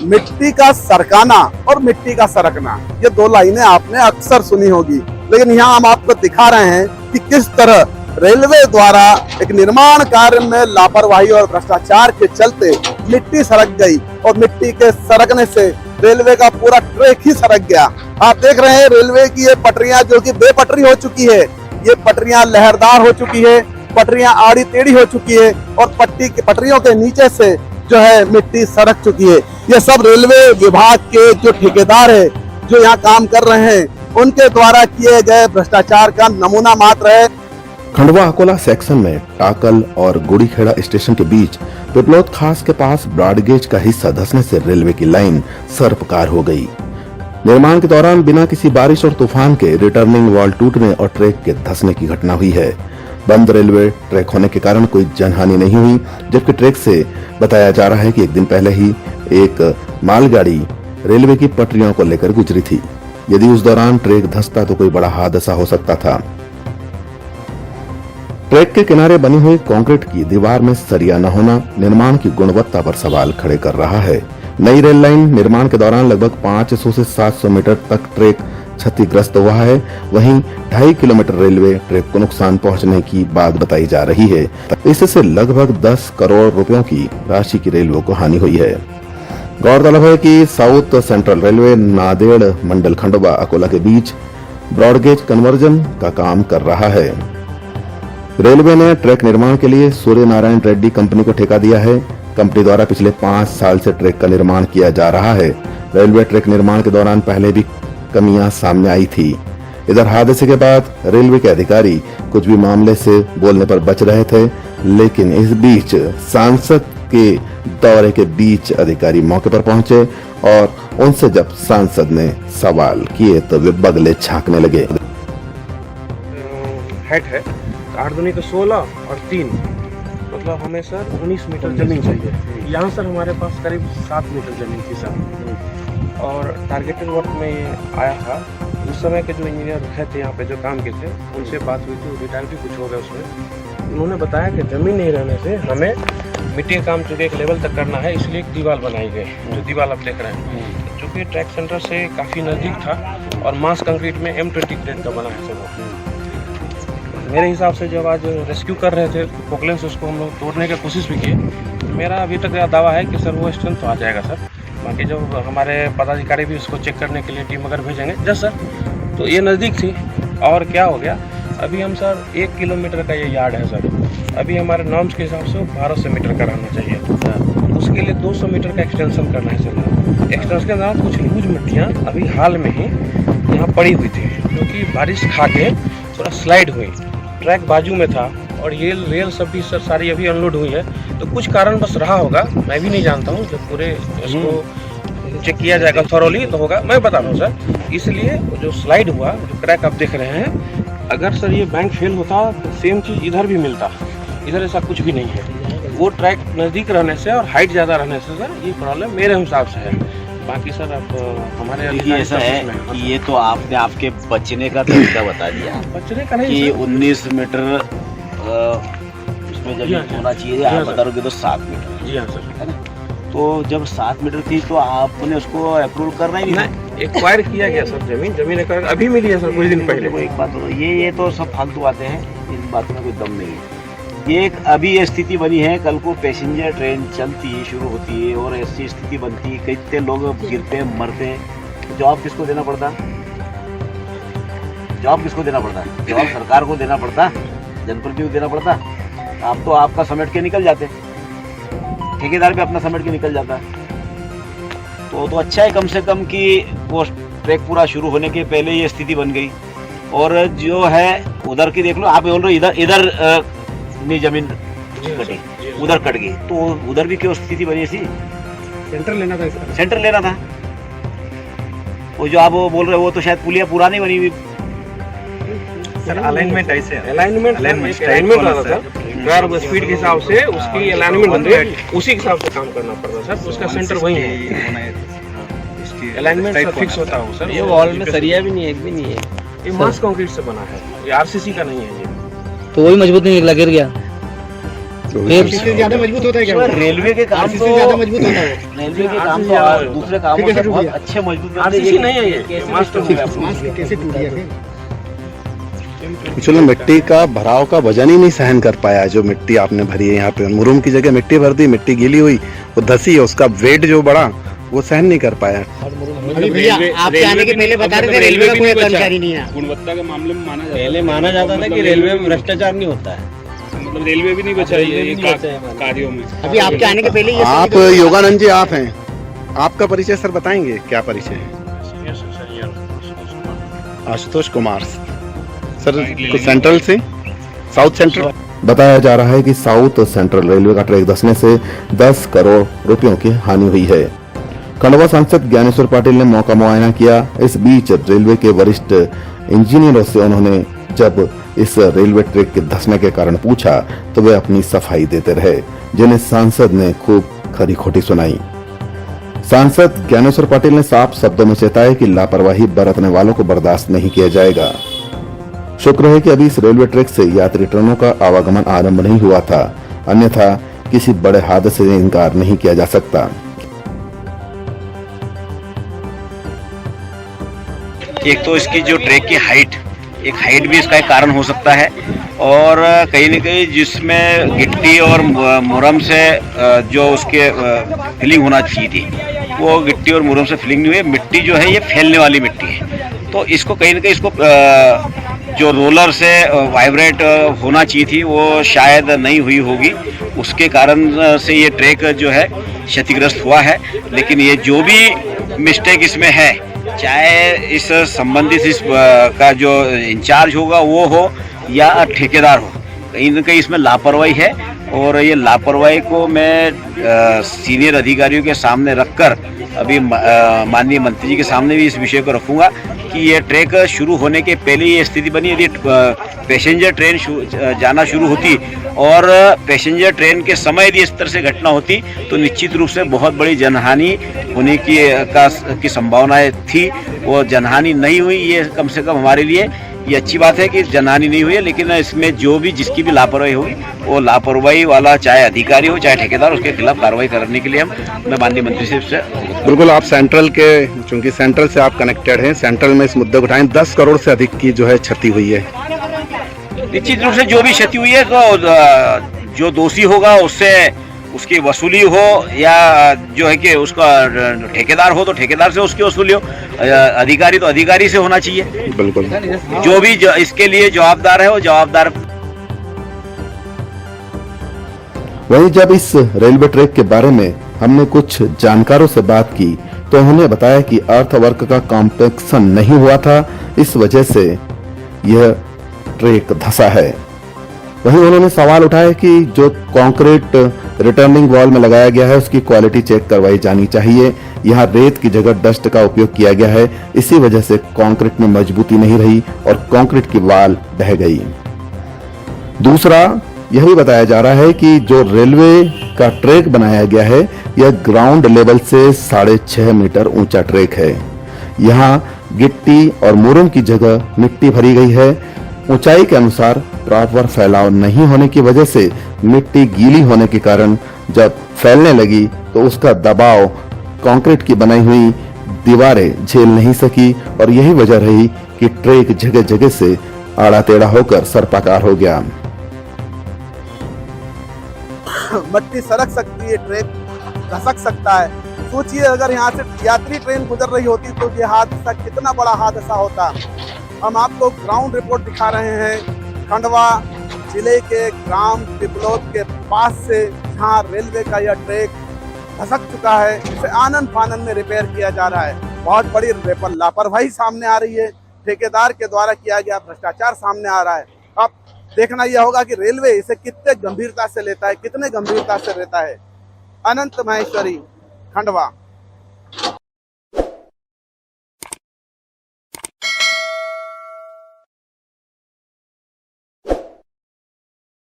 मिट्टी का सरकाना और मिट्टी का सरकना, ये दो लाइनें आपने अक्सर सुनी होगी, लेकिन यहाँ हम आपको दिखा रहे हैं कि किस तरह रेलवे द्वारा एक निर्माण कार्य में लापरवाही और भ्रष्टाचार के चलते मिट्टी सरक गई और मिट्टी के सरकने से रेलवे का पूरा ट्रैक ही सरक गया। आप देख रहे हैं रेलवे की ये पटरियां जो कि बेपटरी हो चुकी है, ये पटरियां लहरदार हो चुकी है, पटरियां आड़ी टेढ़ी हो चुकी है और पटरियों के नीचे से जो है मिट्टी सरक चुकी है। ये सब रेलवे विभाग के जो ठेकेदार है जो यहाँ काम कर रहे हैं उनके द्वारा किए गए भ्रष्टाचार का नमूना मात्र है। खंडवा अकोला सेक्शन में टाकल और गुड़ीखेड़ा स्टेशन के बीच पिपलौद खास के पास ब्रॉडगेज का हिस्सा धंसने से रेलवे की लाइन सर्पकार हो गई। निर्माण के दौरान बिना किसी बारिश और तूफान के रिटर्निंग वॉल टूटने और ट्रैक के धंसने की घटना हुई है। बंद रेलवे ट्रैक होने के कारण कोई जनहानि नहीं हुई, जबकि ट्रैक से बताया जा रहा है कि एक दिन पहले ही एक मालगाड़ी रेलवे की पटरियों को लेकर गुजरी थी। यदि उस दौरान ट्रैक धंसता तो कोई बड़ा हादसा हो सकता था। ट्रैक के किनारे बनी हुई कंक्रीट की दीवार में सरिया न होना निर्माण की गुणवत्ता पर सवाल खड़े कर रहा है। नई रेल लाइन निर्माण के दौरान लगभग 500 से 700 मीटर तक ट्रैक क्षतिग्रस्त हुआ है। वहीं 2.5 किलोमीटर रेलवे ट्रैक को नुकसान पहुंचने की बात बताई जा रही है। इससे लगभग 10 करोड़ रुपयों की राशि की रेलवे को हानि हुई है। गौरतलब है कि साउथ सेंट्रल रेलवे नांदेड़ मंडल खंडवा अकोला के बीच ब्रॉडगेज कन्वर्जन का काम कर रहा है। रेलवे ने ट्रैक निर्माण के लिए सूर्य नारायण रेड्डी कंपनी को ठेका दिया है। कंपनी द्वारा पिछले 5 साल से ट्रैक का निर्माण किया जा रहा है। रेलवे ट्रैक निर्माण के दौरान पहले भी कमियां सामने आई थी। इधर हादसे के बाद रेलवे के अधिकारी कुछ भी मामले से बोलने पर बच रहे थे, लेकिन इस बीच सांसद के दौरे के बीच अधिकारी मौके पर पहुंचे और उनसे जब सांसद ने सवाल किए तो वे बगले झांकने लगे। हेड है 8 दूनी तो 16 और 3 मतलब हमें सर 19 मीटर जमीन चाहिए। यहाँ सर हमारे पास करीब 7 मीटर जमीन थी सर, और टारगेटेड वर्क में आया था। उस समय के जो इंजीनियर थे यहाँ पे जो काम के थे उनसे बात हुई थी, रिटायर भी कुछ हो गया उसमें। उन्होंने बताया कि ज़मीन नहीं रहने से हमें मिट्टी का काम चूँकि एक लेवल तक करना है, इसलिए एक दीवार बनाई गई जो दीवार आप देख रहे हैं, चूँकि ट्रैक सेंटर से काफ़ी नज़दीक था और मास कंक्रीट में M20 ग्रेड का बना है सर वो। मेरे हिसाब से जब आज रेस्क्यू कर रहे थे पोकलेन से उसको हम लोग तोड़ने की कोशिश भी की। मेरा अभी तक दावा है कि सर वो स्ट्रेंथ तो आ जाएगा सर। बाकी जब हमारे पदाधिकारी भी उसको चेक करने के लिए टीम अगर भेजेंगे जस सर, तो ये नज़दीक थी। और क्या हो गया, अभी हम सर 1 किलोमीटर का ये यार्ड है सर, अभी हमारे नॉर्म्स के हिसाब से 1200 मीटर का रहना चाहिए। उसके लिए 200 मीटर का एक्सटेंशन करना है सर। एक्सटेंशन के दौरान कुछ लूज मिट्टियाँ अभी हाल में ही यहाँ पड़ी हुई थी, क्योंकि बारिश खा के थोड़ा स्लाइड हुई। ट्रैक बाजू में था और ये रेल सब भी सर सारी अभी अनलोड हुई है, तो कुछ कारण बस रहा होगा, मैं भी नहीं जानता हूँ। जब पूरे इसको चेक किया जाएगा थॉरोली तो होगा, मैं बता रहा हूँ सर। इसलिए जो स्लाइड हुआ, जो क्रैक आप देख रहे हैं, अगर सर ये बैंक फेल होता तो सेम चीज़ इधर भी मिलता। इधर ऐसा कुछ भी नहीं है। वो ट्रैक नज़दीक रहने से और हाइट ज़्यादा रहने से सर ये प्रॉब्लम मेरे हिसाब से है। बाकी सर आप हमारे ऐसा है कि ये तो आपने आपके बचने का तरीका बता दिया। बचने का नहीं कि 19 मीटर उसमें जब होना चाहिए, आप बता रहे हो तो 7 मीटर। जी हाँ सर, है ना। तो जब 7 मीटर थी तो आपने उसको अप्रूव करना ही नहीं। एक्वायर किया गया सर, जमीन एक्वायर अभी मिली है सर कुछ दिन पहले। एक बात ये तो सब फालतू बातें हैं, इन बातों में कोई दम नहीं है। ये एक अभी ये स्थिति बनी है, कल को पैसेंजर ट्रेन चलती है, शुरू होती है और ऐसी स्थिति बनती है, कितने लोग गिरते हैं, मरते हैं, तो जवाब किसको देना पड़ता? जवाब किसको देना पड़ता? जवाब सरकार को देना पड़ता, जनप्रतिनिधि को देना पड़ता। आप तो आपका समेट के निकल जाते, ठेकेदार भी अपना समेट के निकल जाता। तो अच्छा है कम से कम कि वो ट्रैक पूरा शुरू होने के पहले ये स्थिति बन गई। और जो है उधर की देख लो, आप बोल रहे हो इधर नहीं जमीन कटी, उधर कट गई, तो उधर भी क्यों स्थिति बनी थी? सेंटर लेना था इसका। सेंटर लेना था। वो जो आप वो बोल रहे हो वो तो शायद पुलिया पुरानी बनी हुई सर। अलाइनमेंट ऐसे अलाइनमेंट वाला सर, कार स्पीड के हिसाब से उसकी अलाइनमेंट बनती है, उसी के हिसाब से काम करना पड़ता है सर। उसका सेंटर वही है, अलाइनमेंट सब फिक्स होता है सर। ये वॉल में सरिया भी नहीं है, एक भी नहीं है, ये मास कंक्रीट से बना है, ये आरसीसी का नहीं है। ये तो वही मजबूत नहीं निकला, गिर गया। ज्यादा मजबूत होता है क्या? रेलवे के काम तो ज्यादा मजबूत होता है रेलवे के काम तो और दूसरे कामों से बहुत अच्छे मजबूत बनते हैं। आरसीसी नहीं है ये मास्टर कैसे टूट गया फिर? एक्चुअली मिट्टी का भराव का वजन ही नहीं सहन कर पाया। जो मिट्टी आपने भरी है यहाँ पे, मुरुम की जगह मिट्टी भर दी, मिट्टी गीली हुई, वो धसी है, उसका वेट जो बढ़ा वो सहन नहीं कर पाया। अभी भैया आपके आने के पहले बता रहे थे रेलवे का कोई कर्मचारी नहीं है। गुणवत्ता के मामले में पहले माना जाता था कि रेलवे में भ्रष्टाचार नहीं होता है, मतलब रेलवे भी नहीं बचाई है ये कार्यों में। अभी आपके आने के पहले ये आप योगानंद जी आप हैं, आपका परिचय सर बताएंगे, क्या परिचय है? आशुतोष कुमार सर, सेंट्रल से, साउथ सेंट्रल। बताया जा रहा है कि साउथ सेंट्रल रेलवे का ट्रैक धंसने से 10 करोड़ रुपयों की हानि हुई है। खंडवा सांसद ज्ञानेश्वर पाटिल ने मौका मुआयना किया। इस बीच रेलवे के वरिष्ठ इंजीनियरों से उन्होंने जब इस रेलवे ट्रैक के धंसने के कारण पूछा तो वे अपनी सफाई देते रहे, जिन्हें सांसद ने खूब खरी खोटी सुनाई। सांसद ज्ञानेश्वर पाटिल ने साफ शब्दों में चेताया कि लापरवाही बरतने वालों को बर्दाश्त नहीं किया जाएगा। शुक्र है कि अभी इस रेलवे ट्रैक से यात्री ट्रेनों का आवागमन आरंभ नहीं हुआ था, अन्यथा किसी बड़े हादसे से इनकार नहीं किया जा सकता। एक तो इसकी जो ट्रैक की हाइट, एक हाइट भी इसका एक कारण हो सकता है, और कहीं न कहीं जिसमें गिट्टी और मुरम से जो उसके फिलिंग होना चाहिए थी, वो गिट्टी और मुरम से फिलिंग नहीं हुई। मिट्टी जो है ये फैलने वाली मिट्टी है, तो इसको कहीं न कहीं इसको जो रोलर से वाइब्रेट होना चाहिए थी वो शायद नहीं हुई होगी, उसके कारण से ये ट्रैक जो है क्षतिग्रस्त हुआ है। लेकिन ये जो भी मिस्टेक इसमें है, चाहे इस संबंधित इस का जो इंचार्ज होगा वो हो या ठेकेदार हो, कहीं न कहीं इसमें लापरवाही है। और ये लापरवाही को मैं सीनियर अधिकारियों के सामने रखकर अभी माननीय मंत्री जी के सामने भी इस विषय को रखूंगा कि ये ट्रैक शुरू होने के पहले ये स्थिति बनी। यदि पैसेंजर ट्रेन जाना शुरू होती और पैसेंजर ट्रेन के समय यदि इस तरह से घटना होती तो निश्चित रूप से बहुत बड़ी जनहानि होने की संभावनाएं थी। वो जनहानि नहीं हुई, ये कम से कम हमारे लिए ये अच्छी बात है कि जनहानि नहीं हुई है। लेकिन इसमें जो भी जिसकी भी लापरवाही होगी, वो लापरवाही वाला चाहे अधिकारी हो चाहे ठेकेदार, उसके खिलाफ कार्रवाई करने के लिए मैं माननीय मंत्री से बिल्कुल। आप सेंट्रल के, चूंकि सेंट्रल से आप कनेक्टेड हैं, सेंट्रल में इस मुद्दे को उठाएं। 10 करोड़ से अधिक की जो है क्षति हुई है। निश्चित रूप से जो भी क्षति हुई है तो जो दोषी होगा उससे उसकी वसूली हो, या जो है कि उसका ठेकेदार हो तो ठेकेदार से उसकी वसूली हो, अधिकारी तो अधिकारी से होना चाहिए। बिल्कुल, जो भी इसके लिए जवाबदार है वो जवाबदार। वहीं जब इस रेलवे ट्रैक के बारे में हमने कुछ जानकारों से बात की तो उन्होंने बताया कि अर्थवर्क का कॉम्पेक्शन नहीं हुआ था, इस वजह से यह ट्रैक धंसा है। वहीं उन्होंने सवाल उठाया कि जो कंक्रीट रिटर्निंग वॉल में लगाया गया है उसकी क्वालिटी चेक करवाई जानी चाहिए। यहाँ रेत की जगह डस्ट का उपयोग किया गया है, इसी वजह से कंक्रीट में मजबूती नहीं रही और कंक्रीट की वॉल ढह गई। दूसरा यह भी बताया जा रहा है कि जो रेलवे का ट्रैक बनाया गया है यह ग्राउंड लेवल से 6.5 मीटर ऊंचा ट्रैक है। यहाँ गिट्टी और मुरम की जगह मिट्टी भरी गई है। ऊंचाई के अनुसार प्रॉपर फैलाव नहीं होने की वजह से मिट्टी गीली होने के कारण जब फैलने लगी तो उसका दबाव कंक्रीट की बनाई हुई दीवारें झेल नहीं सकी और यही वजह रही कि ट्रैक जगह जगह से आड़ा टेढ़ा होकर सर्पाकार हो गया। मट्टी सरक सकती है, ट्रैक धसक सकता है। सोचिए अगर यहाँ से यात्री ट्रेन गुजर रही होती तो ये हादसा कितना बड़ा हादसा होता। हम आपको ग्राउंड रिपोर्ट दिखा रहे हैं खंडवा जिले के ग्राम पिपलोद के पास से, जहाँ रेलवे का यह ट्रैक धसक चुका है, इसे आनन फानन में रिपेयर किया जा रहा है। बहुत बड़ी लापरवाही सामने आ रही है, ठेकेदार के द्वारा किया गया भ्रष्टाचार सामने आ रहा है। अब देखना यह होगा कि रेलवे इसे कितने गंभीरता से लेता है, कितने गंभीरता से लेता है। अनंत महेश्वरी, खंडवा।